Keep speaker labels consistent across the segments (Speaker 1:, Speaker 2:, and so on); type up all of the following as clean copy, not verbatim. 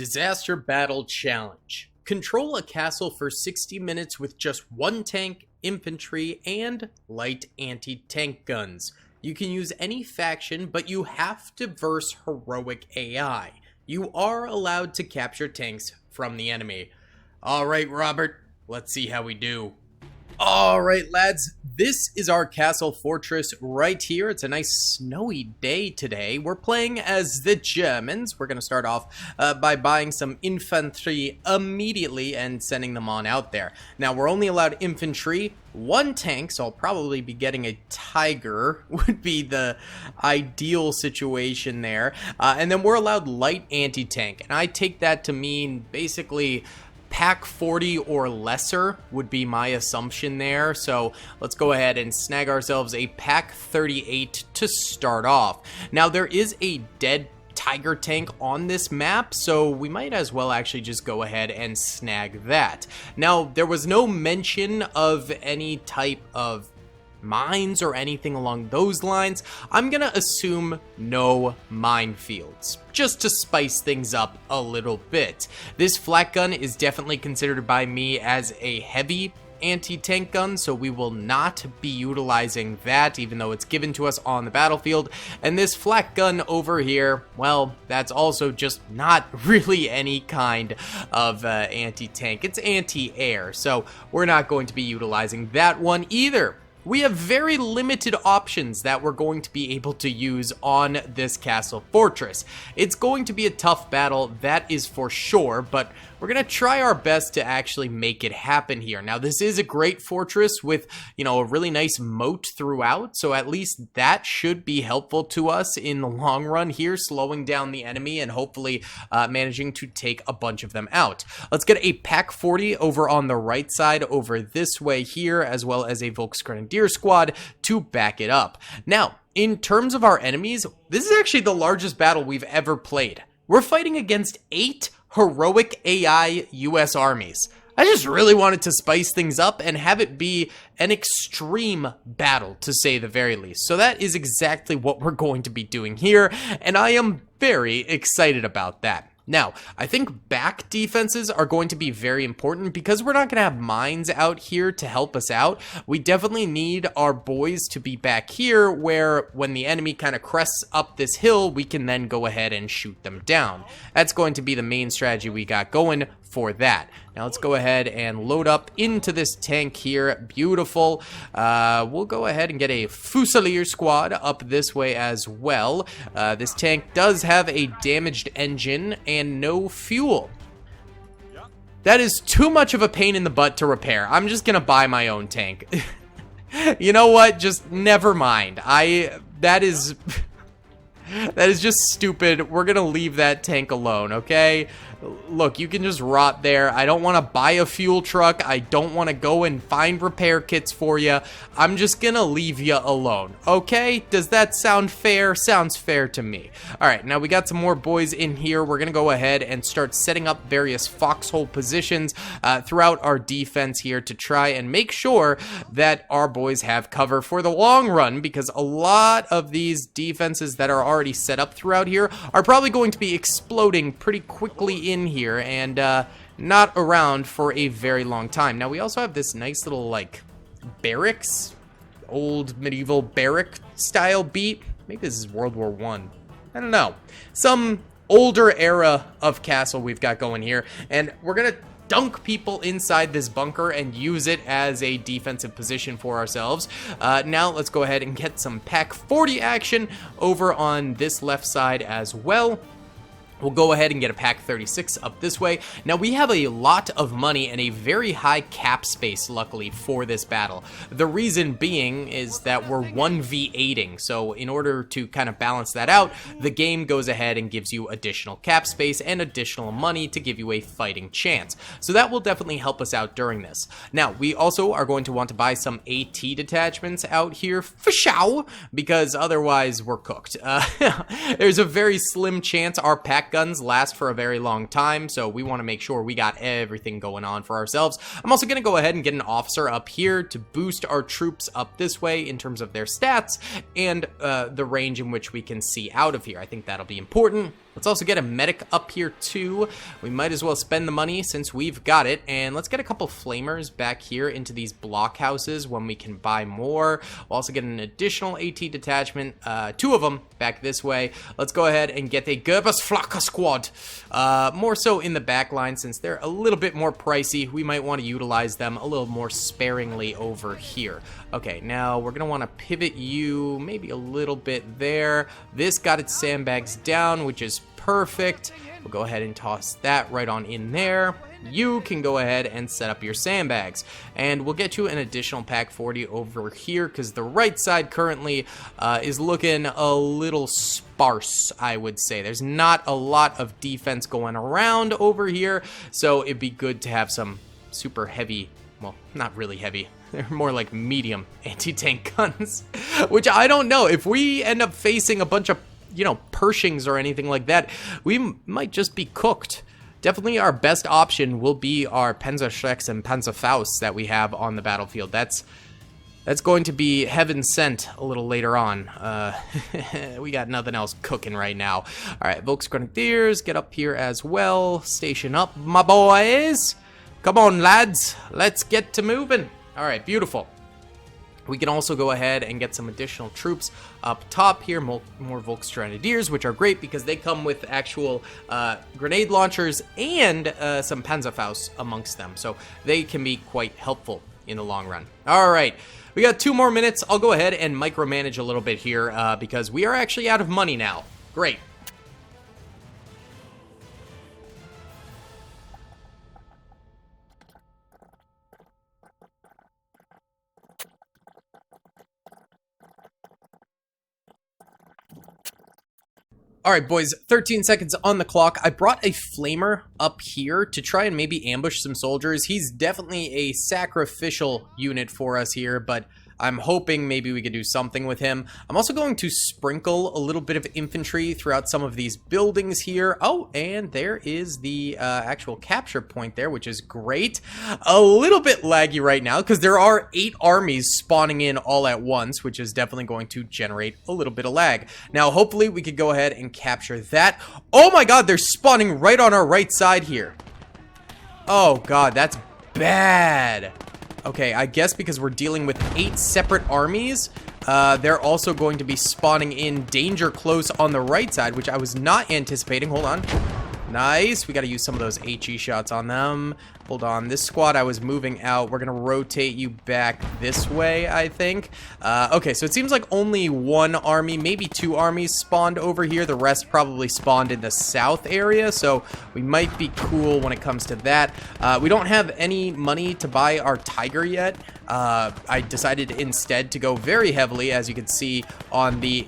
Speaker 1: Disaster Battle Challenge. Control a castle for 60 minutes with just one tank, infantry, and light anti-tank guns. You can use any faction, but you have to verse heroic AI. You are allowed to capture tanks from the enemy. Alright, Robert, let's see how we do. Alright, lads, this is our castle fortress right here. It's a nice snowy day today. We're playing as the Germans. We're going to start off by buying some infantry immediately and sending them on out there. Now, we're only allowed infantry, one tank, so I'll probably be getting a Tiger, would be the ideal situation there. And then we're allowed light anti-tank, and I take that to mean basically Pack 40 or lesser would be my assumption there. So let's go ahead and snag ourselves a Pack 38 to start off. Now there is a dead Tiger tank on this map, so we might as well actually just go ahead and snag that. Now there was no mention of any type of mines or anything along those lines. I'm gonna assume no minefields, just to spice things up a little bit. This flak gun is definitely considered by me as a heavy anti-tank gun, so we will not be utilizing that, even though it's given to us on the battlefield. And this flak gun over here, well, that's also just not really any kind of anti-tank. It's anti-air, so we're not going to be utilizing that one either. We have very limited options that we're going to be able to use on this castle fortress. It's going to be a tough battle, that is for sure, but we're going to try our best to actually make it happen here. Now, this is a great fortress with, you know, a really nice moat throughout, so at least that should be helpful to us in the long run here, slowing down the enemy and hopefully managing to take a bunch of them out. Let's get a Pack 40 over on the right side over this way here, as well as a Volksgrenadier squad to back it up. Now, in terms of our enemies, this is actually the largest battle we've ever played. We're fighting against 8 heroic AI US armies. I just really wanted to spice things up and have it be an extreme battle, to say the very least. So that is exactly what we're going to be doing here, and I am very excited about that. Now, I think back defenses are going to be very important because we're not going to have mines out here to help us out. We definitely need our boys to be back here where when the enemy kind of crests up this hill, we can then go ahead and shoot them down. That's going to be the main strategy we got going for that. Now let's go ahead and load up into this tank here. Beautiful. We'll go ahead and get a Fusilier squad up this way as well. This tank does have a damaged engine and no fuel. That is too much of a pain in the butt to repair. I'm just gonna buy my own tank. You know what? Just never mind. That is just stupid. We're gonna leave that tank alone, okay? Look, you can just rot there. I don't want to buy a fuel truck. I don't want to go and find repair kits for you. I'm just gonna leave you alone, okay? Does that sound fair? Sounds fair to me. Alright, now we got some more boys in here. We're gonna go ahead and start setting up various foxhole positions throughout our defense here to try and make sure that our boys have cover for the long run, because a lot of these defenses that are already set up throughout here are probably going to be exploding pretty quickly in here and not around for a very long time. Now we also have this nice little like barracks, old medieval barrack style beat. Maybe this is World War I don't know, some older era of castle we've got going here, and we're gonna dunk people inside this bunker and use it as a defensive position for ourselves. Now let's go ahead and get some Pack 40 action over on this left side as well. We'll go ahead and get a Pack 36 up this way. Now, we have a lot of money and a very high cap space, luckily, for this battle. The reason being is that we're 1v8ing, so in order to kind of balance that out, the game goes ahead and gives you additional cap space and additional money to give you a fighting chance. So that will definitely help us out during this. Now, we also are going to want to buy some AT detachments out here, for sure, because otherwise we're cooked. There's a very slim chance our Pack attack guns last for a very long time, so we want to make sure we got everything going on for ourselves. I'm also going to go ahead and get an officer up here to boost our troops up this way in terms of their stats and the range in which we can see out of here. I think that'll be important. Let's also get a medic up here too. We might as well spend the money since we've got it. And let's get a couple flamers back here into these blockhouses when we can buy more. We'll also get an additional AT detachment, 2 of them back this way. Let's go ahead and get a Gerbers Flaka squad. More so in the back line since they're a little bit more pricey. We might want to utilize them a little more sparingly over here. Okay, now we're going to want to pivot you maybe a little bit there. This got its sandbags down, which is perfect. We'll go ahead and toss that right on in there. You can go ahead and set up your sandbags. And we'll get you an additional pack 40 over here because the right side currently is looking a little sparse, I would say. There's not a lot of defense going around over here, so it'd be good to have some super heavy, well, not really heavy. They're more like medium anti-tank guns, which I don't know. If we end up facing a bunch of, you know, Pershings or anything like that, we might just be cooked. Definitely our best option will be our Panzerschrecks and Panzerfausts that we have on the battlefield. That's going to be heaven sent a little later on. We got nothing else cooking right now. All right, Volksgrenadiers, get up here as well. Station up, my boys. Come on, lads. Let's get to moving. All right, beautiful. We can also go ahead and get some additional troops up top here, more Volksgrenadiers, which are great because they come with actual grenade launchers and some Panzerfausts amongst them, so they can be quite helpful in the long run. All right, we got 2 more minutes. I'll go ahead and micromanage a little bit here because we are actually out of money now. Great. All right, boys, 13 seconds on the clock. I brought a flamer up here to try and maybe ambush some soldiers. He's definitely a sacrificial unit for us here, but I'm hoping maybe we could do something with him. I'm also going to sprinkle a little bit of infantry throughout some of these buildings here. Oh, and there is the actual capture point there, which is great. A little bit laggy right now because there are 8 armies spawning in all at once, which is definitely going to generate a little bit of lag. Now, hopefully we could go ahead and capture that. Oh my god, they're spawning right on our right side here. Oh god, that's bad. Okay, I guess because we're dealing with 8 separate armies, they're also going to be spawning in danger close on the right side, which I was not anticipating. Hold on. Nice. We got to use some of those HE shots on them. Hold on. This squad I was moving out. We're going to rotate you back this way, I think. Okay, so it seems like only 1 army, maybe 2 armies spawned over here. The rest probably spawned in the south area, so we might be cool when it comes to that. We don't have any money to buy our Tiger yet. I decided instead to go very heavily, as you can see, on the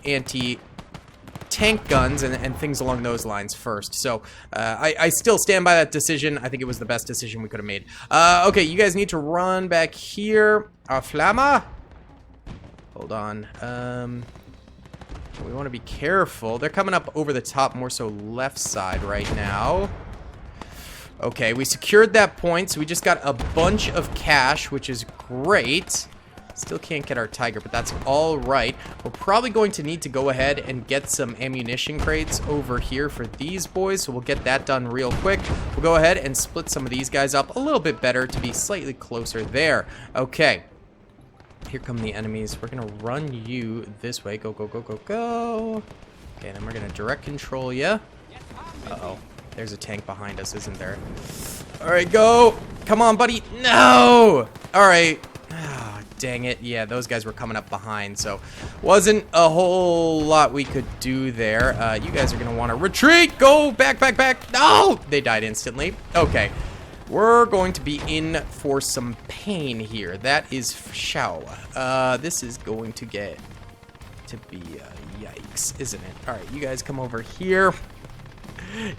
Speaker 1: tank guns and things along those lines first. So I still stand by that decision. I think it was the best decision we could have made. Okay, you guys need to run back here. Flamma. Hold on. We want to be careful. They're coming up over the top, more so left side right now. Okay, we secured that point, so we just got a bunch of cash, which is great. Still can't get our Tiger, but that's all right. We're probably going to need to go ahead and get some ammunition crates over here for these boys, so we'll get that done real quick. We'll go ahead and split some of these guys up a little bit better to be slightly closer there. Okay. Here come the enemies. We're going to run you this way. Go, go, go, go, go. Okay, then we're going to direct control you. Uh-oh. There's a tank behind us, isn't there? All right, go. Come on, buddy. No! All right. Ah, dang it. Yeah, those guys were coming up behind, so wasn't a whole lot we could do there. You guys are going to want to retreat. Go back, back, back. No! They died instantly. Okay. We're going to be in for some pain here. That is for sure. This is going to get to be yikes, isn't it? All right, you guys come over here.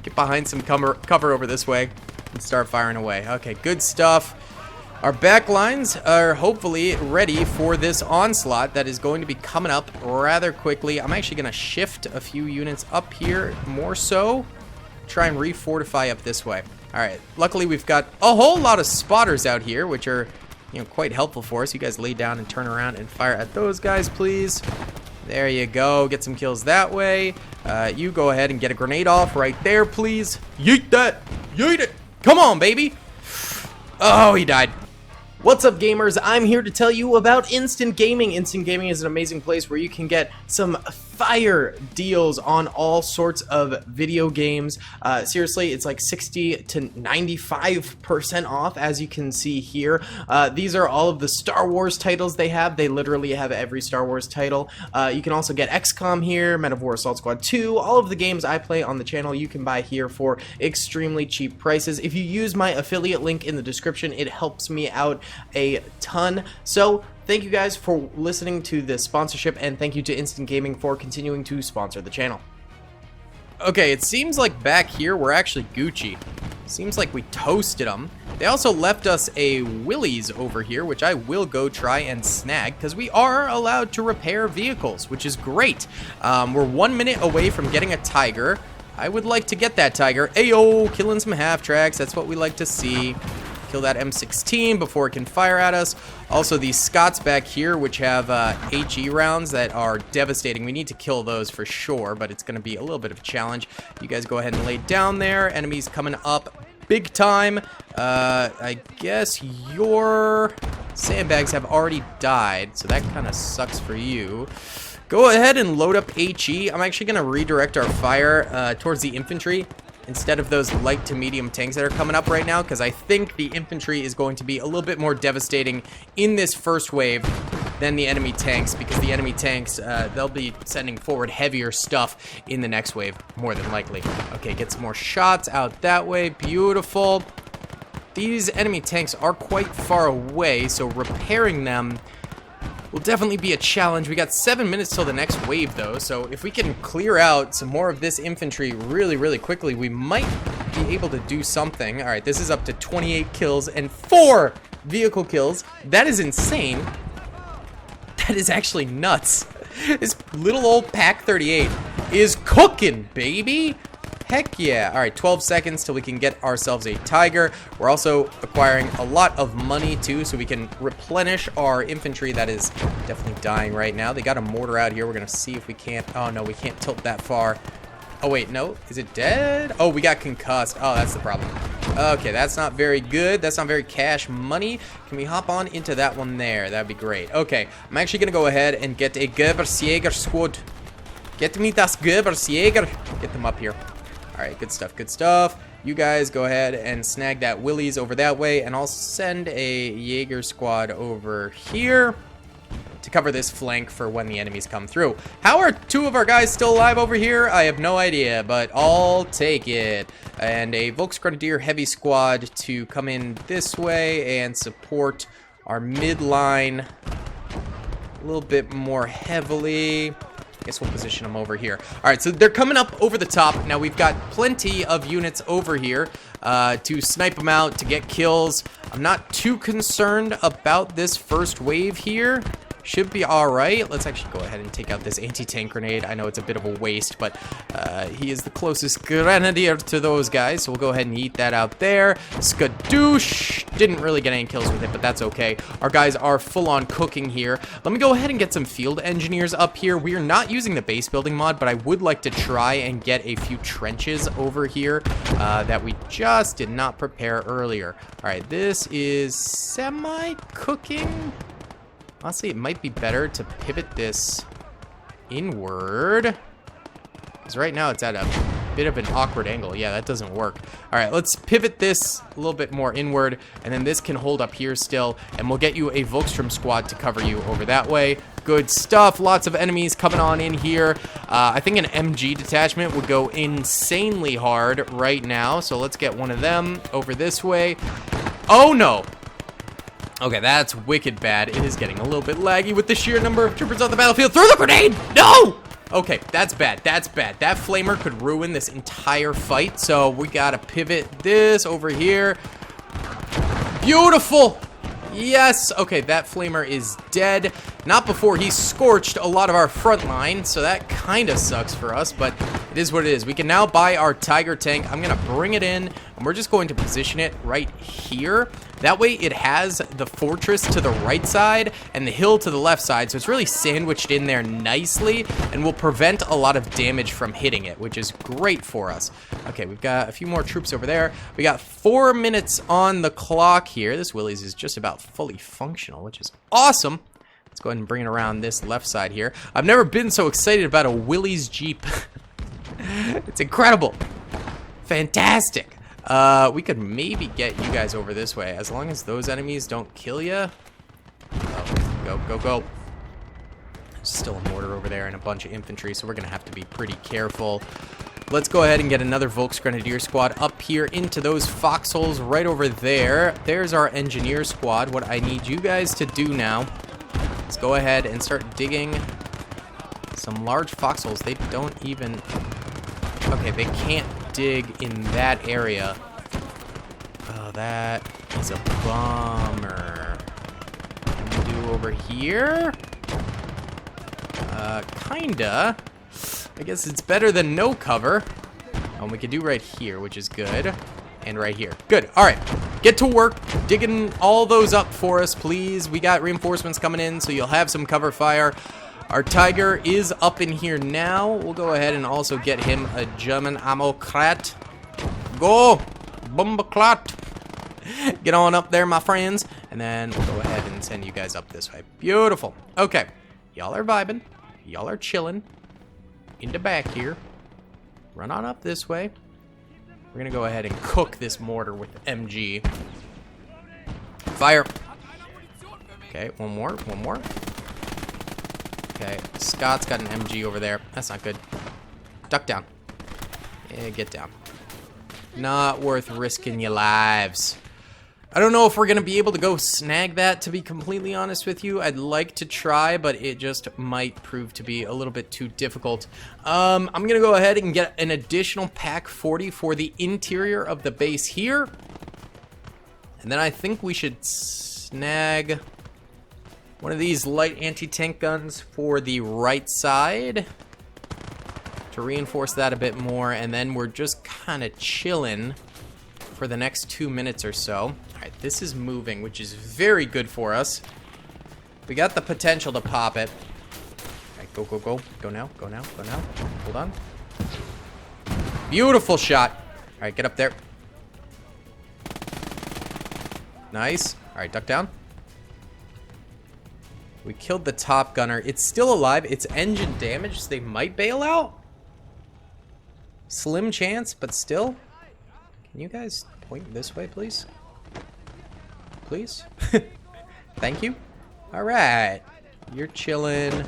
Speaker 1: Get behind some cover over this way and start firing away. Okay, good stuff. Our back lines are hopefully ready for this onslaught that is going to be coming up rather quickly. I'm actually going to shift a few units up here more so. try and refortify up this way. All right, luckily we've got a whole lot of spotters out here, which are, you know, quite helpful for us. You guys lay down and turn around and fire at those guys, please. There you go. Get some kills that way. You go ahead and get a grenade off right there, please. Yeet that. Yeet it. Come on, baby. Oh, he died. What's up, gamers? I'm here to tell you about Instant Gaming. Instant Gaming is an amazing place where you can get some fire deals on all sorts of video games. Seriously, it's like 60 to 95% off, as you can see here. These are all of the Star Wars titles they have. They literally have every Star Wars title. You can also get XCOM here, Men of War Assault Squad 2. All of the games I play on the channel you can buy here for extremely cheap prices. If you use my affiliate link in the description, it helps me out a ton. So thank you guys for listening to this sponsorship, and thank you to Instant Gaming for continuing to sponsor the channel. Okay, it seems like back here we're actually Gucci. Seems like we toasted them. They also left us a Willys over here, which I will go try and snag, because we are allowed to repair vehicles, which is great. We're 1 minute away from getting a Tiger. I would like to get that Tiger. Ayo, killing some half-tracks, that's what we like to see. Kill that M16 before it can fire at us. Also, these Scots back here, which have HE rounds that are devastating. We need to kill those for sure, but it's going to be a little bit of a challenge. You guys go ahead and lay down there. Enemies coming up big time. I guess your sandbags have already died, so that kind of sucks for you. Go ahead and load up HE. I'm actually going to redirect our fire towards the infantry instead of those light to medium tanks that are coming up right now, because I think the infantry is going to be a little bit more devastating in this first wave than the enemy tanks, because the enemy tanks, they'll be sending forward heavier stuff in the next wave, more than likely. Okay, get some more shots out that way. Beautiful. These enemy tanks are quite far away, so repairing them will definitely be a challenge. We got 7 minutes till the next wave, though, so if we can clear out some more of this infantry really, really quickly, we might be able to do something. All right, this is up to 28 kills and 4 vehicle kills. That is insane. That is actually nuts. This little old Pack 38 is cooking, baby. Heck yeah. All right, 12 seconds till we can get ourselves a Tiger. We're also acquiring a lot of money too, so we can replenish our infantry that is definitely dying right now. They got a mortar out here. We're gonna see if we can't. Oh no, we can't tilt that far. Oh wait, no, is it dead? Oh, we got concussed. Oh, that's the problem. Okay, that's not very good. That's not very cash money. Can we hop on into that one there? That'd be great. Okay, I'm actually gonna go ahead and get a Gebersjäger squad. Get me das Gebersjäger. Get them up here. All right, good stuff, good stuff. You guys go ahead and snag that Willys over that way, and I'll send a Jaeger squad over here to cover this flank for when the enemies come through. How are 2 of our guys still alive over here? I have no idea, but I'll take it. And a Volksgrenadier heavy squad to come in this way and support our midline a little bit more heavily. Guess we'll position them over here. All right, so they're coming up over the top. Now we've got plenty of units over here to snipe them out, to get kills. I'm not too concerned about this first wave here. Should be all right. Let's actually go ahead and take out this anti-tank grenade. I know it's a bit of a waste, but he is the closest grenadier to those guys, so we'll go ahead and eat that out there. Skadoosh! Didn't really get any kills with it, but that's okay. Our guys are full-on cooking here. Let me go ahead and get some field engineers up here. We are not using the base building mod, but I would like to try and get a few trenches over here that we just did not prepare earlier. All right, this is semi-cooking. Honestly, it might be better to pivot this inward, because right now it's at a bit of an awkward angle. Yeah, that doesn't work. All right, let's pivot this a little bit more inward, and then this can hold up here still, and we'll get you a Volkssturm squad to cover you over that way. Good stuff. Lots of enemies coming on in here. I think an MG detachment would go insanely hard right now, so let's get one of them over this way. Oh, no. Okay, that's wicked bad. It is getting a little bit laggy with the sheer number of troopers on the battlefield. Throw the grenade! No! Okay, that's bad. That's bad. That flamer could ruin this entire fight, so we gotta pivot this over here. Beautiful! Yes! Okay, that flamer is dead. Not before he scorched a lot of our front line, so that kind of sucks for us, but it is what it is. We can now buy our Tiger tank. I'm going to bring it in, and we're just going to position it right here. That way it has the fortress to the right side and the hill to the left side, so it's really sandwiched in there nicely and will prevent a lot of damage from hitting it, which is great for us. Okay, we've got a few more troops over there. We got 4 minutes on the clock here. This Willys is just about fully functional, which is awesome. Let's go ahead and bring it around this left side here. I've never been so excited about a Willys Jeep. It's incredible. Fantastic. We could maybe get you guys over this way, as long as those enemies don't kill you. Oh, go, go, go. There's still a mortar over there and a bunch of infantry, so we're going to have to be pretty careful. Let's go ahead and get another Volksgrenadier squad up here into those foxholes right over there. There's our engineer squad. What I need you guys to do now, let's go ahead and start digging some large foxholes. They don't even... Okay, they can't dig in that area. Oh, that is a bummer. What can we do over here? Kinda. I guess it's better than no cover. And we can do right here, which is good. And right here. Good. All right. Get to work digging all those up for us, please. We got reinforcements coming in, so you'll have some cover fire. Our Tiger is up in here now. We'll go ahead and also get him a German ammo-crat. Go! Bombaclat! Get on up there, my friends. And then we'll go ahead and send you guys up this way. Beautiful. Okay. Y'all are vibing. Y'all are chilling. In the back here. Run on up this way. We're going to go ahead and cook this mortar with MG. Fire. Okay, one more. One more. Okay, Scott's got an MG over there. That's not good. Duck down. Yeah, get down. Not worth risking your lives. I don't know if we're going to be able to go snag that, to be completely honest with you. I'd like to try, but it just might prove to be a little bit too difficult. I'm going to go ahead and get an additional pack 40 for the interior of the base here. And then I think we should snag one of these light anti-tank guns for the right side to reinforce that a bit more. And then we're just kind of chilling for the next 2 minutes or so. Alright, this is moving, which is very good for us. We got the potential to pop it. Alright, go, go, go. Go now, go now, go now. Hold on. Beautiful shot. Alright, get up there. Nice. Alright, duck down. We killed the top gunner. It's still alive. It's engine damaged, so they might bail out. Slim chance, but still. Can you guys point this way, please? Please? Thank you. Alright. You're chilling.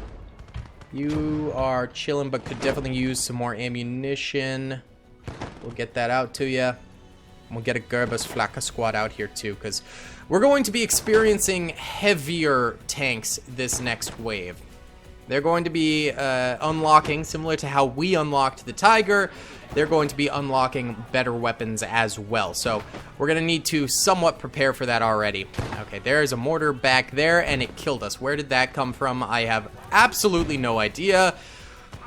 Speaker 1: You are chilling, but could definitely use some more ammunition. We'll get that out to you. We'll get a Gerbus Flaka squad out here too, because we're going to be experiencing heavier tanks this next wave. They're going to be unlocking, similar to how we unlocked the Tiger, they're going to be unlocking better weapons as well. So we're going to need to somewhat prepare for that already. Okay, there's a mortar back there, and it killed us. Where did that come from? I have absolutely no idea.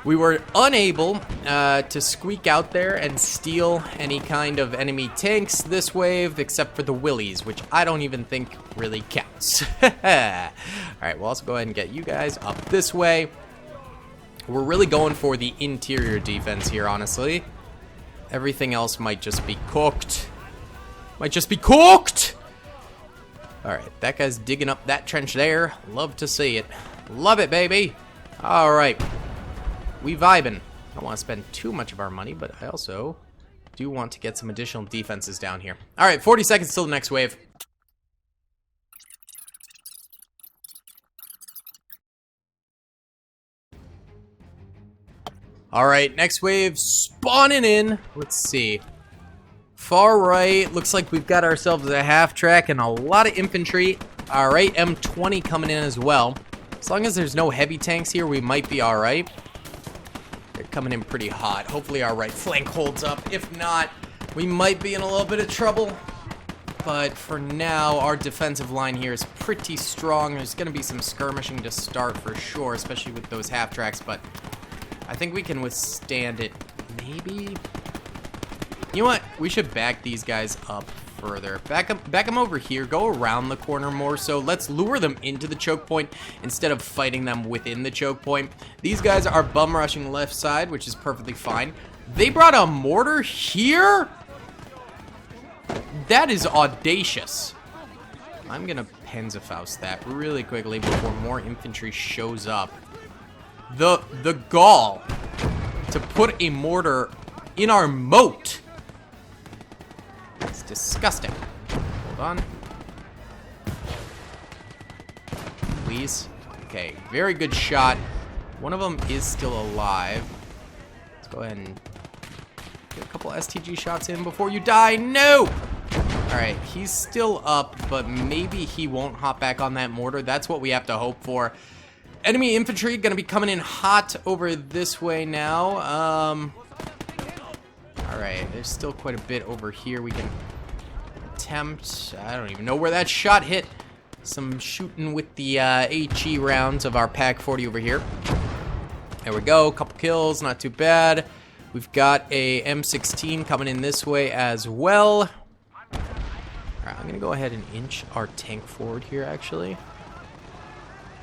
Speaker 1: We were unable to squeak out there and steal any kind of enemy tanks this wave, except for the Willys, which I don't even think really counts. Alright, we'll also go ahead and get you guys up this way. We're really going for the interior defense here, honestly. Everything else might just be cooked. Might just be cooked! Alright, that guy's digging up that trench there. Love to see it. Love it, baby! Alright. We vibing. I don't want to spend too much of our money, but I also do want to get some additional defenses down here. Alright, 40 seconds till the next wave. Alright, next wave spawning in. Let's see. Far right, looks like we've got ourselves a half track and a lot of infantry. Alright, M20 coming in as well. As long as there's no heavy tanks here, we might be alright. They're coming in pretty hot. Hopefully our right flank holds up. If not, we might be in a little bit of trouble. But for now, our defensive line here is pretty strong. There's going to be some skirmishing to start for sure, especially with those half-tracks, but I think we can withstand it. Maybe? You know what? We should back these guys up further. Back them over here. Go around the corner more so. Let's lure them into the choke point instead of fighting them within the choke point. These guys are bum rushing left side, which is perfectly fine. They brought a mortar here? That is audacious. I'm gonna Panzerfaust that really quickly before more infantry shows up. The gall to put a mortar in our moat. It's disgusting. Hold on. Please. Okay, very good shot. One of them is still alive. Let's go ahead and get a couple STG shots in before you die. No! Alright, he's still up, but maybe he won't hop back on that mortar. That's what we have to hope for. Enemy infantry gonna be coming in hot over this way now. Alright, there's still quite a bit over here we can attempt. I don't even know where that shot hit. Some shooting with the HE rounds of our Pak 40 over here. There we go, couple kills, not too bad. We've got a M16 coming in this way as well. Alright, I'm gonna go ahead and inch our tank forward here actually.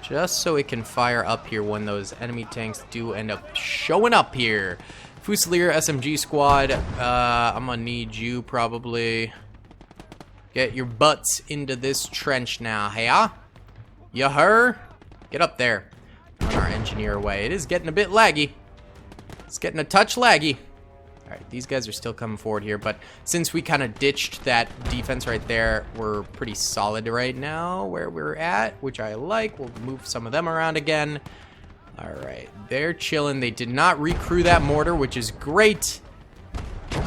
Speaker 1: Just so it can fire up here when those enemy tanks do end up showing up here. Fusilier SMG squad, I'm gonna need you probably. Get your butts into this trench now, hey? You heard? Get up there. On our engineer away. It is getting a bit laggy. It's getting a touch laggy. Alright, these guys are still coming forward here, but since we kind of ditched that defense right there, we're pretty solid right now where we're at, which I like. We'll move some of them around again. Alright, they're chilling. They did not recrew that mortar, which is great.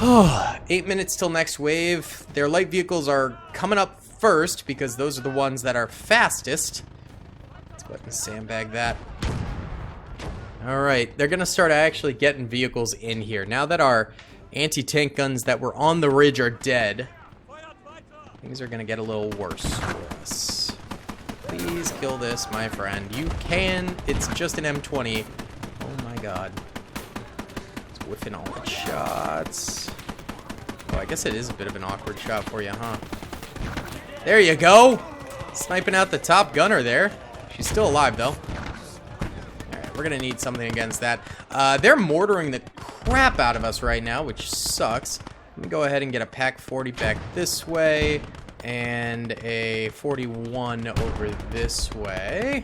Speaker 1: 8 minutes till next wave. Their light vehicles are coming up first because those are the ones that are fastest. Let's go ahead and sandbag that. Alright, they're going to start actually getting vehicles in here. Now that our anti-tank guns that were on the ridge are dead, things are going to get a little worse for us. Please kill this, my friend. You can. It's just an M20. Oh my god. It's whiffing all the shots. Oh, I guess it is a bit of an awkward shot for you, huh? There you go! Sniping out the top gunner there. She's still alive, though. We're gonna need something against that. They're mortaring the crap out of us right now, which sucks. Let me go ahead and get a Pak 40 back this way and a 41 over this way.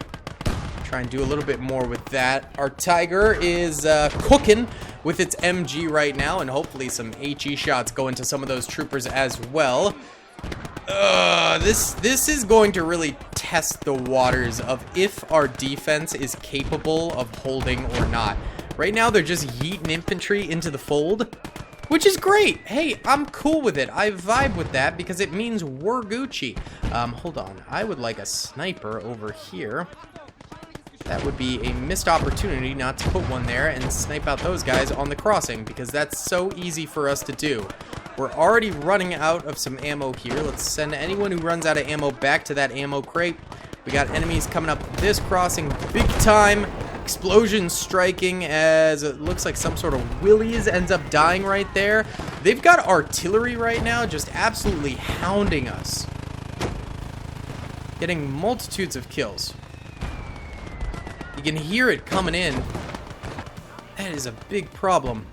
Speaker 1: Try and do a little bit more with that. Our Tiger is cooking with its MG right now, and hopefully some HE shots go into some of those troopers as well. This is going to really test the waters of if our defense is capable of holding or not. Right now, they're just yeeting infantry into the fold, which is great. Hey, I'm cool with it. I vibe with that because it means we're Gucci. Hold on. I would like a sniper over here. That would be a missed opportunity not to put one there and snipe out those guys on the crossing because that's so easy for us to do. We're already running out of some ammo here. Let's send anyone who runs out of ammo back to that ammo crate. We got enemies coming up this crossing big time. Explosions striking as it looks like some sort of Willies ends up dying right there. They've got artillery right now just absolutely hounding us. Getting multitudes of kills. You can hear it coming in. That is a big problem.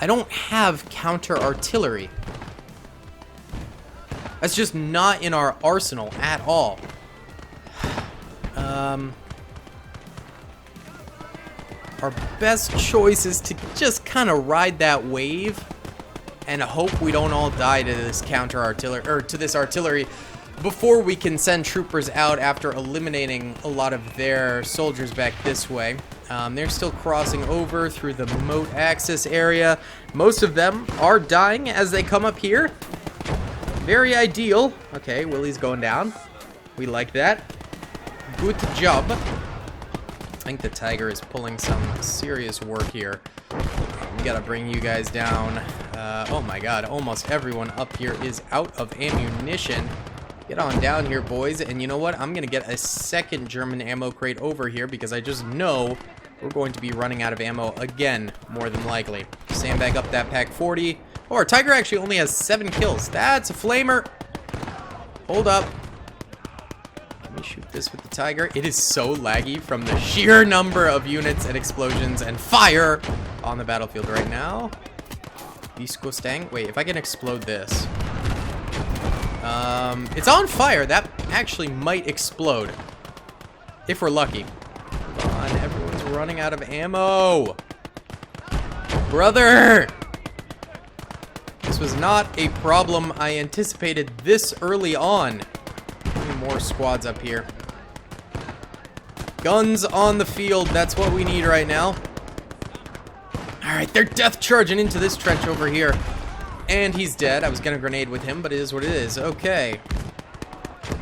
Speaker 1: I don't have counter artillery. That's just not in our arsenal at all. Our best choice is to just kind of ride that wave and hope we don't all die to this counter artillery or to this artillery before we can send troopers out after eliminating a lot of their soldiers back this way. They're still crossing over through the moat access area. Most of them are dying as they come up here. Very ideal. Okay, Willie's going down. We like that. Good job. I think the Tiger is pulling some serious work here. We gotta bring you guys down. Oh my god, almost everyone up here is out of ammunition. Get on down here, boys. And you know what? I'm going to get a second German ammo crate over here because I just know we're going to be running out of ammo again, more than likely. Sandbag up that pack 40. Oh, our Tiger actually only has 7 kills. That's a flamer. Hold up. Let me shoot this with the Tiger. It is so laggy from the sheer number of units and explosions and fire on the battlefield right now. Visco Stang. Wait, if I can explode this. It's on fire. That actually might explode. If we're lucky. Come on, everyone's running out of ammo. Brother! This was not a problem I anticipated this early on. More squads up here. Guns on the field. That's what we need right now. Alright, they're death charging into this trench over here. And he's dead. I was gonna grenade with him, but it is what it is. Okay.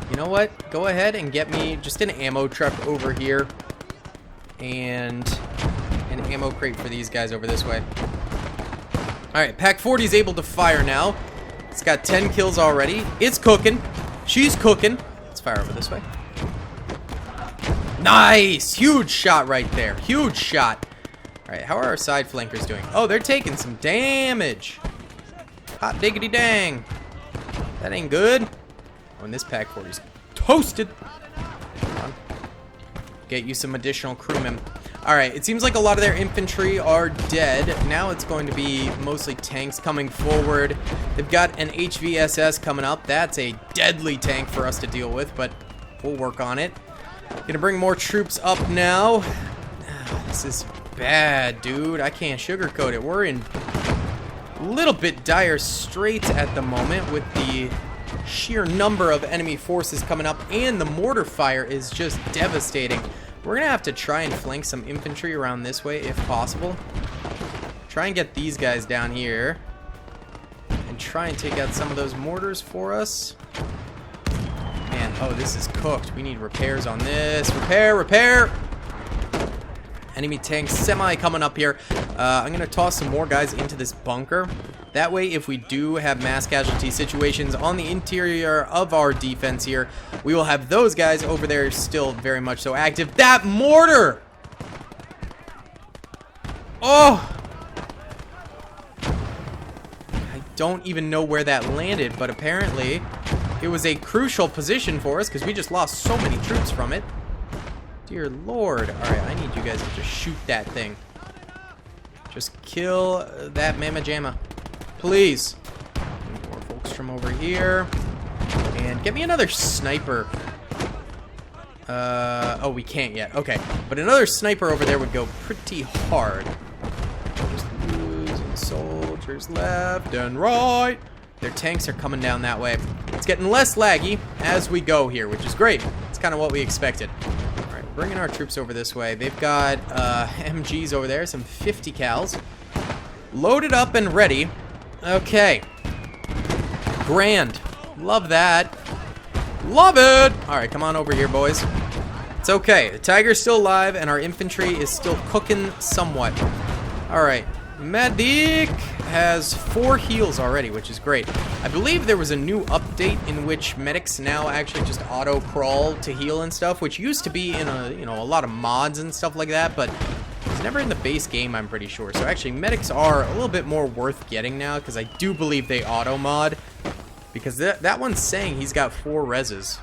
Speaker 1: You know what? Go ahead and get me just an ammo truck over here. And an ammo crate for these guys over this way. Alright, pack 40 is able to fire now. It's got 10 kills already. It's cooking. She's cooking. Let's fire over this way. Nice! Huge shot right there. Huge shot. Alright, how are our side flankers doing? Oh, they're taking some damage. Hot diggity dang. That ain't good. Oh, and this pack 40's toasted. Come on. Get you some additional crewmen. Alright, it seems like a lot of their infantry are dead. Now it's going to be mostly tanks coming forward. They've got an HVSS coming up. That's a deadly tank for us to deal with, but we'll work on it. Gonna bring more troops up now. This is bad, dude. I can't sugarcoat it. We're in a little bit dire straits at the moment with the sheer number of enemy forces coming up, and the mortar fire is just devastating. We're gonna have to try and flank some infantry around this way if possible. Try and get these guys down here and try and take out some of those mortars for us. Man, oh, this is cooked. We need repairs on this. Repair. Enemy tank semi coming up here. I'm gonna toss some more guys into this bunker. That way, if we do have mass casualty situations on the interior of our defense here, we will have those guys over there still very much so active. That mortar! Oh! I don't even know where that landed, but apparently it was a crucial position for us because we just lost so many troops from it. Dear Lord. Alright, I need you guys to just shoot that thing. Just kill that mamma jamma. Please. More folks from over here. And get me another sniper. Oh, we can't yet. Okay. But another sniper over there would go pretty hard. Just losing soldiers left and right. Their tanks are coming down that way. It's getting less laggy as we go here, which is great. It's kind of what we expected. Alright, bringing our troops over this way. They've got MGs over there, some 50 cals. Loaded up and ready. Okay. Grand. Love that. Love it! Alright, come on over here, boys. It's okay. The Tiger's still alive, and our infantry is still cooking somewhat. Alright. Medic has 4 heals already, which is great. I believe there was a new update in which medics now actually just auto-crawl to heal and stuff, which used to be in a lot of mods and stuff like that, but it's never in the base game, I'm pretty sure. So actually, medics are a little bit more worth getting now, because I do believe they auto-mod. Because that one's saying he's got 4 reses.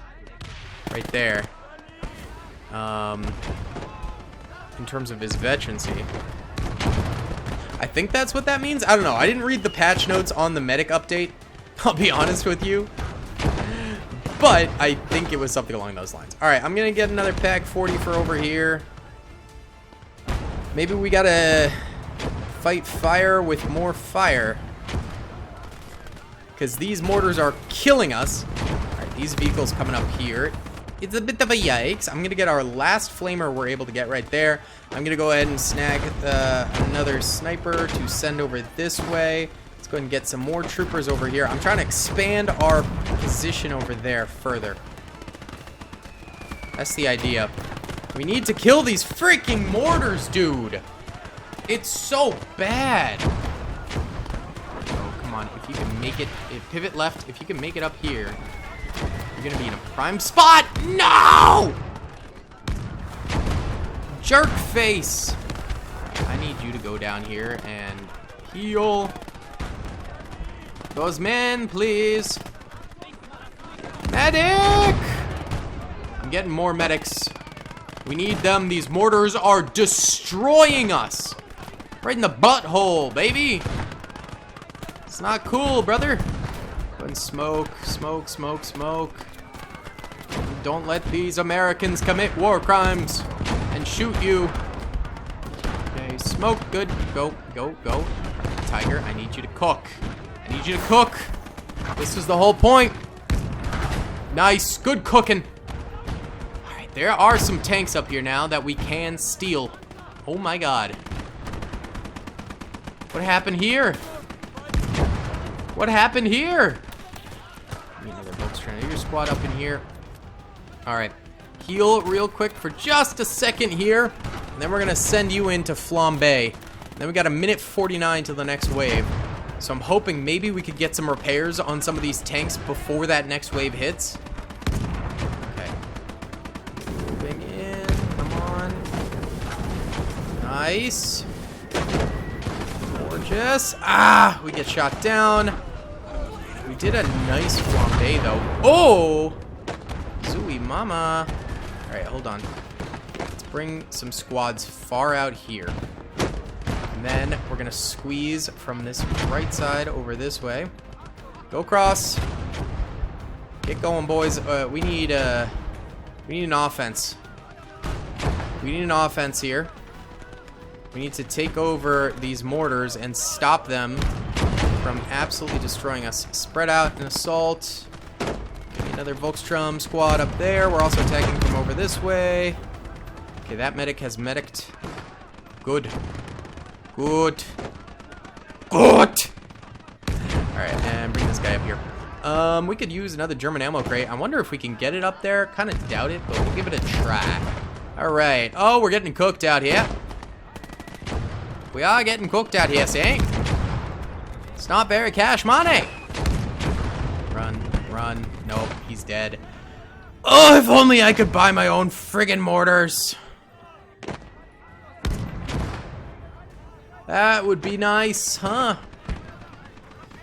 Speaker 1: Right there. In terms of his veterancy. I think that's what that means. I don't know. I didn't read the patch notes on the medic update. I'll be honest with you. But I think it was something along those lines. Alright, I'm going to get another pack 40 for over here. Maybe we got to fight fire with more fire. Because these mortars are killing us. Alright, these vehicles coming up here. It's a bit of a yikes. I'm going to get our last flamer we're able to get right there. I'm going to go ahead and snag another sniper to send over this way. Let's go ahead and get some more troopers over here. I'm trying to expand our position over there further. That's the idea. We need to kill these freaking mortars, dude. It's so bad. Oh, come Come on, if you can make it, pivot left, if you can make it up here, you're gonna be in a prime spot. No! Jerk face. I need you to go down here and heal. Those men, please. Medic! I'm getting more medics. We need them. These mortars are destroying us. Right in the butthole, baby. It's not cool, brother. Go and smoke, smoke, smoke, smoke. Don't let these Americans commit war crimes and shoot you. Okay, smoke, good. Go, go, go. Tiger, I need you to cook. I need you to cook. This is the whole point. Nice, good cooking. All right, there are some tanks up here now that we can steal. Oh my God. What happened here? What happened here? Another Volkstrainer squad up in here. All right, heal real quick for just a second here. And then we're gonna send you into Flambe. Then we got a minute 49 till the next wave. So I'm hoping maybe we could get some repairs on some of these tanks before that next wave hits. Okay. Moving in, come on. Nice. Gorgeous. Ah, we get shot down. We did a nice flambe though. Oh! Zooey mama. Alright, hold on. Let's bring some squads far out here. And then we're gonna squeeze from this right side over this way. Go across. Get going, boys. We need an offense. We need an offense here. We need to take over these mortars and stop them from absolutely destroying us. Spread out and assault. Give me another Volkstrom squad up there. We're also attacking from over this way. Okay, that medic has medicked. Good. Good. Good. Alright, and bring this guy up here. We could use another German ammo crate. I wonder if we can get it up there. Kind of doubt it, but we'll give it a try. Alright. Oh, we're getting cooked out here. We are getting cooked out here, see? It's not very cash money. Run, run. Nope, he's dead. Oh, if only I could buy my own friggin' mortars. That would be nice, huh?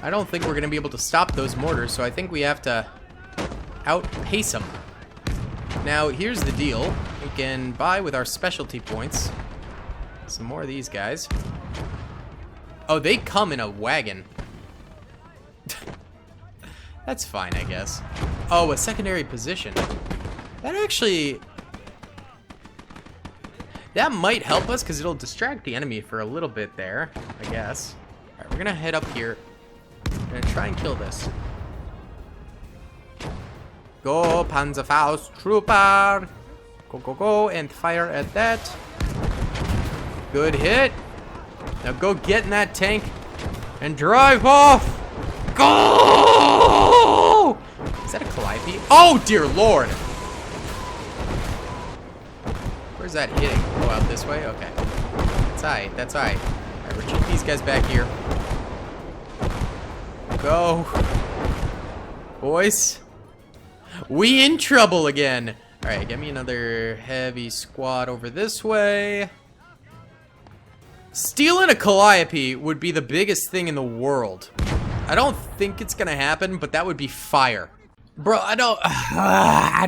Speaker 1: I don't think we're gonna be able to stop those mortars, so I think we have to outpace them. Now, here's the deal. We can buy with our specialty points some more of these guys. Oh, they come in a wagon. That's fine, I guess. Oh, a secondary position. That actually... that might help us, because it'll distract the enemy for a little bit there, I guess. Alright, we're gonna head up here. We're gonna try and kill this. Go, Panzerfaust Trooper! Go, go, go, and fire at that. Good hit. Now go get in that tank and drive off. Go! Is that a Calliope? Oh, dear Lord. Where's that hitting? Oh, out this way? Okay. That's alright. That's alright. Alright, retreat these guys back here. Go. Boys. We in trouble again. Alright, get me another heavy squad over this way. Stealing a Calliope would be the biggest thing in the world. I don't think it's gonna happen, but that would be fire. Bro, I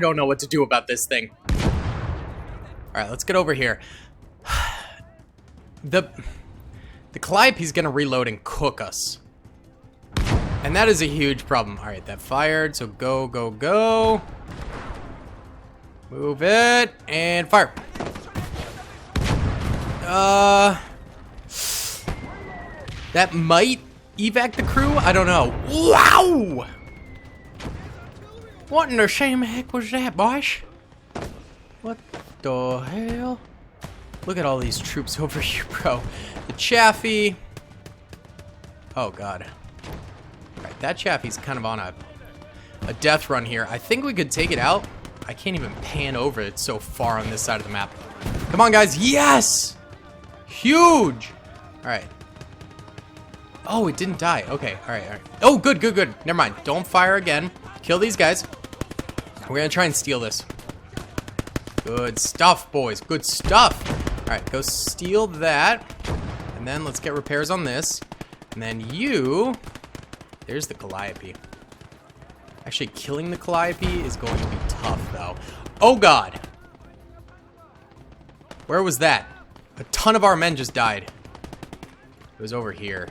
Speaker 1: don't know what to do about this thing. Alright, let's get over here. The Calliope's gonna reload and cook us. And that is a huge problem. Alright, that fired, so go, go, go. Move it, and fire. That might evac the crew? I don't know. Wow! What in the same heck was that, boys? What the hell? Look at all these troops over here, bro. The Chaffee. Oh, God. Alright, that Chaffee's kind of on a death run here. I think we could take it out. I can't even pan over it so far on this side of the map. Come on, guys. Yes! Huge! Alright. Oh, it didn't die. Okay, all right, all right. Oh, good, good, good. Never mind. Don't fire again. Kill these guys. We're gonna try and steal this. Good stuff, boys. Good stuff. All right, go steal that. And then let's get repairs on this. And then you... There's the Calliope. Actually, killing the Calliope is going to be tough, though. Oh, God. Where was that? A ton of our men just died. It was over here.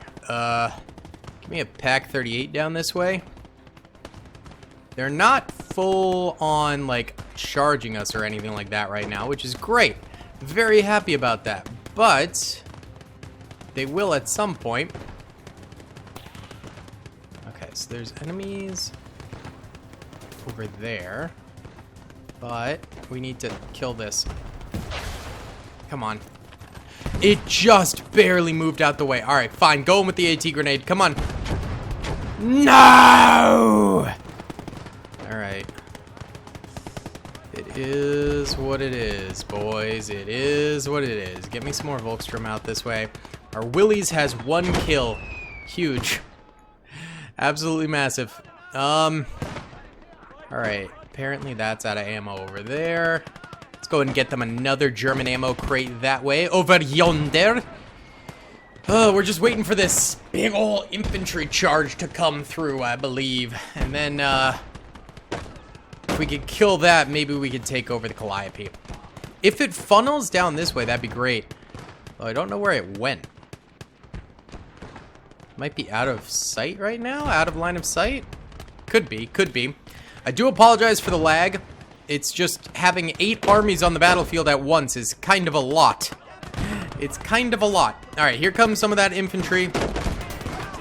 Speaker 1: Give me a Pack 38 down this way. They're not full on, like, charging us or anything like that right now, which is great. Very happy about that. But they will at some point. Okay, so there's enemies over there. But we need to kill this. Come on. It just barely moved out the way. All right, fine. Go in with the AT grenade. Come on. No! All right. It is what it is, boys. It is what it is. Get me some more Volkstrom out this way. Our Willies has 1 kill. Huge. Absolutely massive. All right. Apparently that's out of ammo over there. Let's go ahead and get them another German ammo crate that way. Over yonder. Oh, we're just waiting for this big ol' infantry charge to come through, I believe. And then, if we could kill that, maybe we could take over the Calliope. If it funnels down this way, that'd be great. Oh, I don't know where it went. Might be out of sight right now? Out of line of sight? Could be, could be. I do apologize for the lag. It's just having 8 armies on the battlefield at once is kind of a lot. It's kind of a lot. All right, here comes some of that infantry.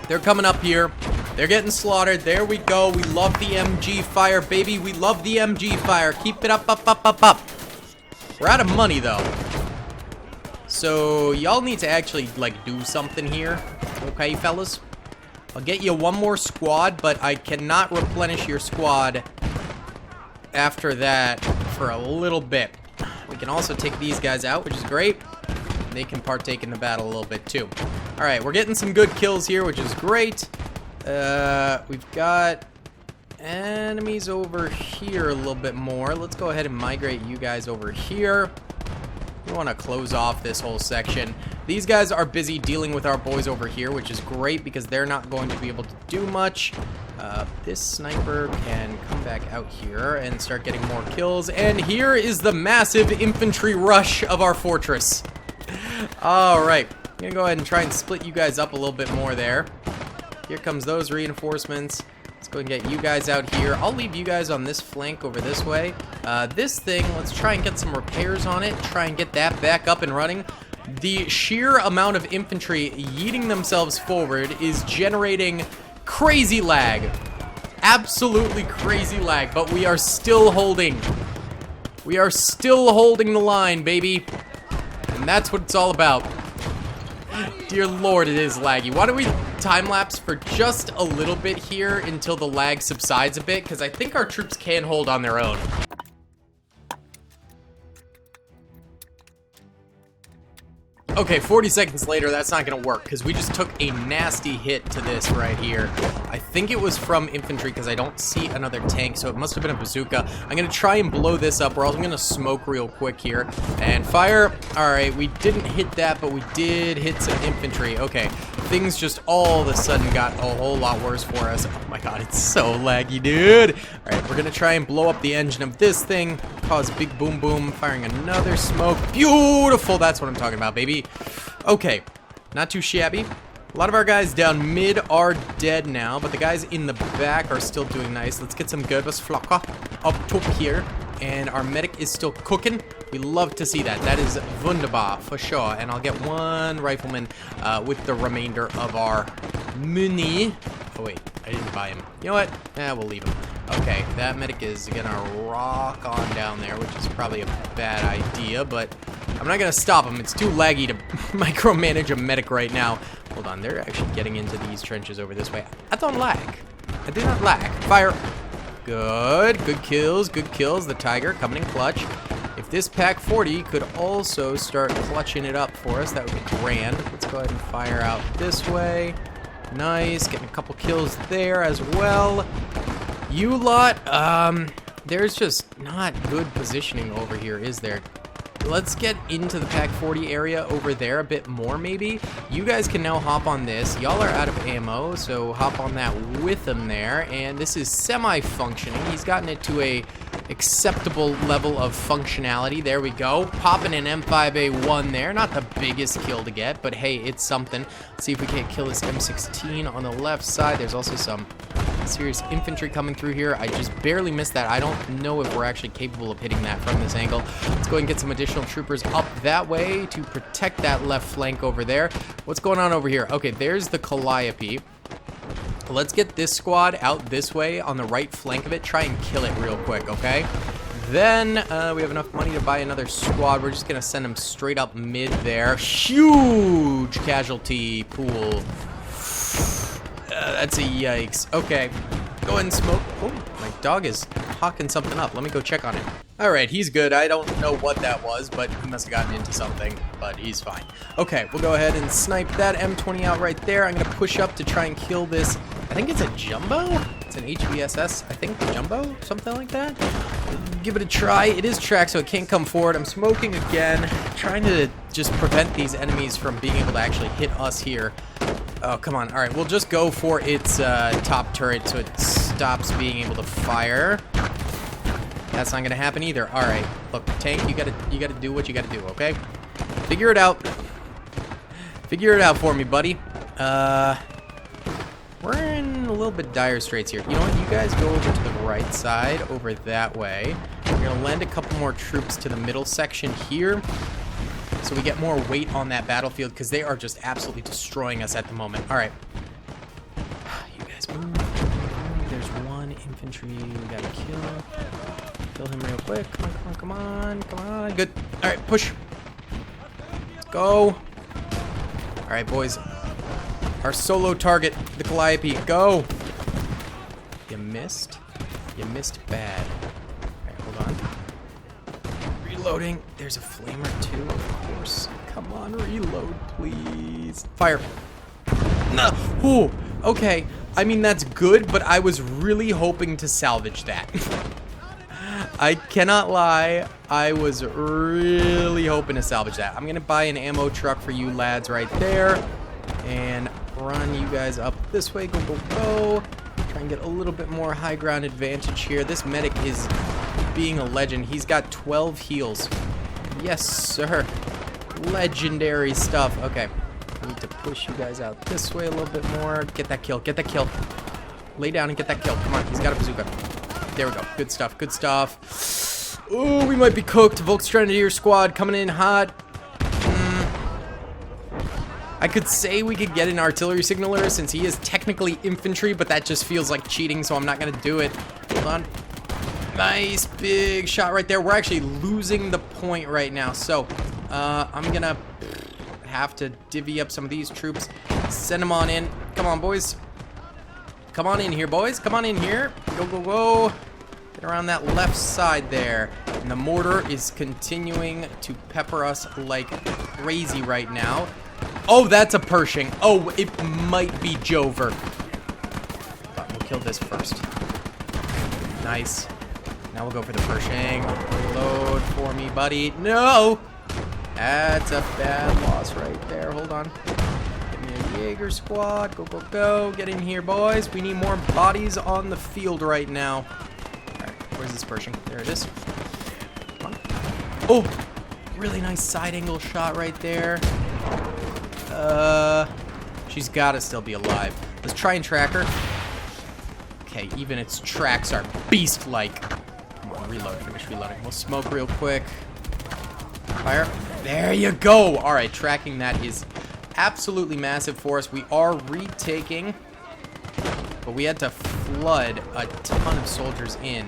Speaker 1: They're coming up here. They're getting slaughtered. There we go. We love the MG fire, baby. We love the MG fire. Keep it up, up, up, up, up. We're out of money, though. So y'all need to actually, like, do something here. Okay, fellas? I'll get you 1 more squad, but I cannot replenish your squad after that for a little bit. We can also take these guys out, which is great. They can partake in the battle a little bit too. All right, we're getting some good kills here, which is great. We've got enemies over here a little bit more. Let's go ahead and migrate you guys over here. We want to close off this whole section. These guys are busy dealing with our boys over here, which is great because they're not going to be able to do much. This sniper can come back out here and start getting more kills. And here is the massive infantry rush of our fortress. All right, I'm gonna go ahead and try and split you guys up a little bit more there. Here comes those reinforcements. Let's go and get you guys out here. I'll leave you guys on this flank over this way. This thing, let's try and get some repairs on it. Try and get that back up and running. The sheer amount of infantry yeeting themselves forward is generating crazy lag. Absolutely crazy lag, but we are still holding. We are still holding the line, baby. And that's what it's all about. Dear Lord, it is laggy. Why don't we time-lapse for just a little bit here until the lag subsides a bit, because I think our troops can hold on their own. Okay, 40 seconds later, that's not gonna work, because we just took a nasty hit to this right here. I think it was from infantry, because I don't see another tank, so it must have been a bazooka. I'm gonna try and blow this up, or else I'm gonna smoke real quick here. And fire. Alright, we didn't hit that, but we did hit some infantry. Okay, things just all of a sudden got a whole lot worse for us. Oh my god, it's so laggy, dude. Alright, we're gonna try and blow up the engine of this thing, cause big boom boom, firing another smoke. Beautiful, that's what I'm talking about, baby. Okay, not too shabby. A lot of our guys down mid are dead now, but the guys in the back are still doing nice. Let's get some Gerbesflocker up top here, and our medic is still cooking. We love to see that. That is wunderbar, for sure. And I'll get 1 rifleman with the remainder of our money. Oh, wait, I didn't buy him. You know what? We'll leave him. Okay, that medic is gonna rock on down there, which is probably a bad idea, but I'm not gonna stop him. It's too laggy to micromanage a medic right now. Hold on, they're actually getting into these trenches over this way. I don't lag. I did not lag. Fire. Good. Good kills. Good kills. The Tiger coming in clutch. If this Pack 40 could also start clutching it up for us, that would be grand. Let's go ahead and fire out this way. Nice, getting a couple kills there as well. You lot, there's just not good positioning over here, is there? Let's get into the Pack 40 area over there a bit more, maybe. You guys can now hop on this. Y'all are out of ammo, so hop on that with him there. And this is semi-functioning. He's gotten it to a acceptable level of functionality. There we go. Popping an M5A1 there. Not the biggest kill to get, but hey, it's something. Let's see if we can't kill this M16 on the left side. There's also some serious infantry coming through here. I just barely missed that. I don't know if we're actually capable of hitting that from this angle. Let's go ahead and get some additional troopers up that way to protect that left flank over there. What's going on over here? Okay, there's the Calliope. Let's get this squad out this way on the right flank of it. Try and kill it real quick, okay? Then we have enough money to buy another squad. We're just going to send them straight up mid there. Huge casualty pool. That's a yikes. Okay, go ahead and smoke. Oh, my dog is hawking something up. Let me go check on him. All right, he's good. I don't know what that was, but he must have gotten into something, but he's fine. Okay, we'll go ahead and snipe that M20 out right there. I'm going to push up to try and kill this. I think it's a jumbo. It's an HVSS, I think, jumbo, something like that. Give it a try. It is tracked, so it can't come forward. I'm smoking again, trying to just prevent these enemies from being able to actually hit us here. Oh, come on. All right, we'll just go for its top turret so it stops being able to fire. That's not gonna happen either. All right, look, tank, you gotta do what you gotta do, okay? Figure it out. Figure it out for me, buddy. We're in a little bit dire straits here. You know what? You guys go over to the right side, over that way. We're gonna lend a couple more troops to the middle section here, so we get more weight on that battlefield, because they are just absolutely destroying us at the moment. All right. You guys move. There's one infantry we gotta kill. Kill him real quick. Come on, come on, come on, come on. Good. All right, push. Let's go. All right, boys. Our solo target, the Calliope. Go. You missed. You missed bad. All right, hold on. Reloading. There's a flamer too, of course. Come on, reload, please. Fire. No. Ooh. Okay. I mean, that's good, but I was really hoping to salvage that. I cannot lie. I was really hoping to salvage that. I'm going to buy an ammo truck for you lads right there. And run you guys up this way. Go, go, go. Try and get a little bit more high ground advantage here. This medic is being a legend. He's got 12 heals. Yes, sir. Legendary stuff. Okay. I need to push you guys out this way a little bit more. Get that kill. Get that kill. Lay down and get that kill. Come on. He's got a bazooka. There we go. Good stuff. Good stuff. Ooh, we might be cooked. Volk's Grenadier squad coming in hot. I could say we could get an artillery signaler since he is technically infantry, but that just feels like cheating, so I'm not going to do it. Hold on. Nice big shot right there. We're actually losing the point right now, so I'm going to have to divvy up some of these troops. Send them on in. Come on, boys. Come on in here, boys. Come on in here. Go, go, go. Get around that left side there. And the mortar is continuing to pepper us like crazy right now. Oh, that's a Pershing. Oh, it might be Jover. But we'll kill this first. Nice. Now we'll go for the Pershing. Reload for me, buddy. No! That's a bad loss right there. Hold on. Give me a Jaeger squad. Go, go, go. Get in here, boys. We need more bodies on the field right now. Alright, where's this Pershing? There it is. Come on. Oh! Really nice side angle shot right there. She's gotta still be alive. Let's try and track her. Okay, even its tracks are beast-like. Come on, reload. Finish reloading. We'll smoke real quick. Fire. There you go. All right, tracking that is absolutely massive for us. We are retaking, but we had to flood a ton of soldiers in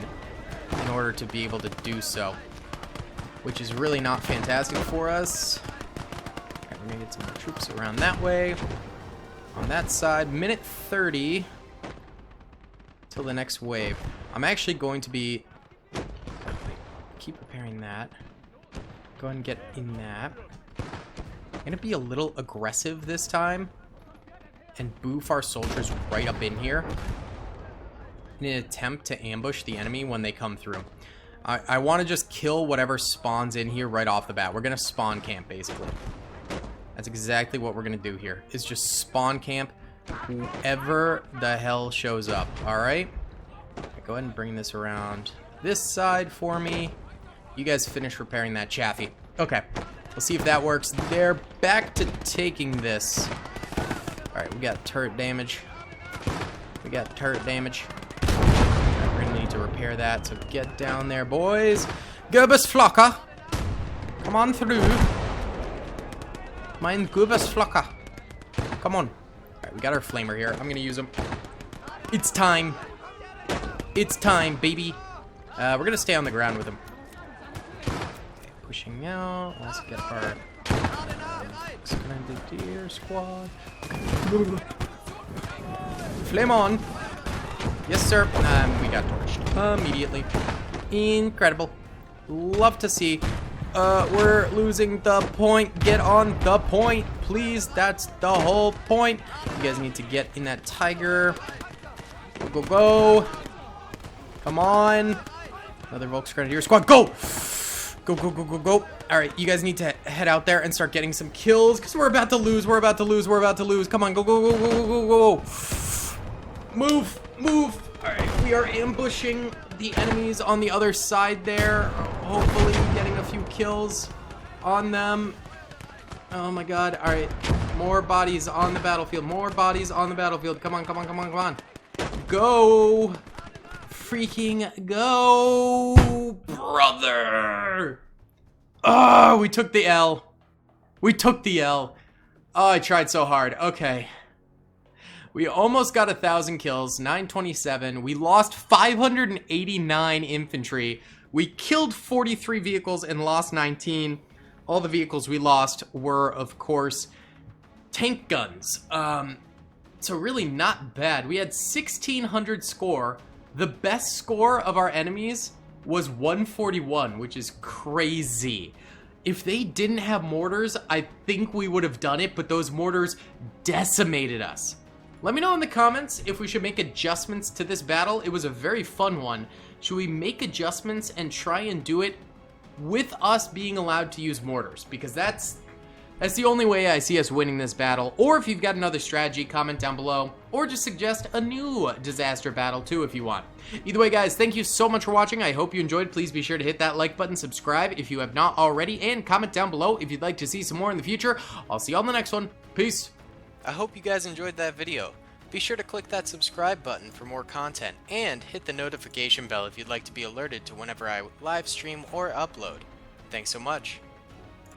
Speaker 1: order to be able to do so, which is really not fantastic for us. We're gonna get some more troops around that way. On that side, minute 30 till the next wave. I'm actually going to be keep repairing that. Go ahead and get in that. I'm gonna be a little aggressive this time. and boof our soldiers right up in here in an attempt to ambush the enemy when they come through. I want to just kill whatever spawns in here right off the bat. We're going to spawn camp, basically. That's exactly what we're going to do here, is just spawn camp whoever the hell shows up, alright? Go ahead and bring this around this side for me. You guys finish repairing that chaffee. Okay, we'll see if that works. They're back to taking this. Alright, we got turret damage. We got turret damage. We're gonna need to repair that, so get down there, boys. Gubus Flocker. Come on through. Mein Gubus Flocker. Come on. Alright, we got our flamer here. I'm gonna use him. It's time. It's time, baby. We're gonna stay on the ground with him. Okay, pushing out. Let's get our Grenadier squad. Flame on. Yes, sir. We got torched immediately. Incredible. Love to see. We're losing the point. Get on the point, please. That's the whole point. You guys need to get in that tiger. Go, go, go. Come on. Another Volks Grenadier squad. Go! Go, go, go, go, go. Alright, you guys need to head out there and start getting some kills, because we're about to lose. We're about to lose. We're about to lose. Come on. Go, go, go, go, go, go, go. Move. Move. Alright, we are ambushing the enemies on the other side there. Hopefully getting a few kills on them. Oh my god. Alright. More bodies on the battlefield. More bodies on the battlefield. Come on, come on, come on, come on. Go. Freaking go, brother. Oh, we took the L. We took the L. Oh, I tried so hard. Okay. We almost got 1,000 kills, 927. We lost 589 infantry. We killed 43 vehicles and lost 19. All the vehicles we lost were, of course, tank guns. So really not bad. We had 1,600 score. The best score of our enemies was 141, which is crazy. If they didn't have mortars, I think we would have done it, but those mortars decimated us. Let me know in the comments if we should make adjustments to this battle. It was a very fun one. Should we make adjustments and try and do it with us being allowed to use mortars? Because that's the only way I see us winning this battle. Or if you've got another strategy, comment down below. Or just suggest a new disaster battle too if you want. Either way, guys, thank you so much for watching. I hope you enjoyed. Please be sure to hit that like button, subscribe if you have not already, and comment down below if you'd like to see some more in the future. I'll see you on the next one. Peace. I hope you guys enjoyed that video. Be sure to click that subscribe button for more content, and hit the notification bell if you'd like to be alerted to whenever I live stream or upload. Thanks so much.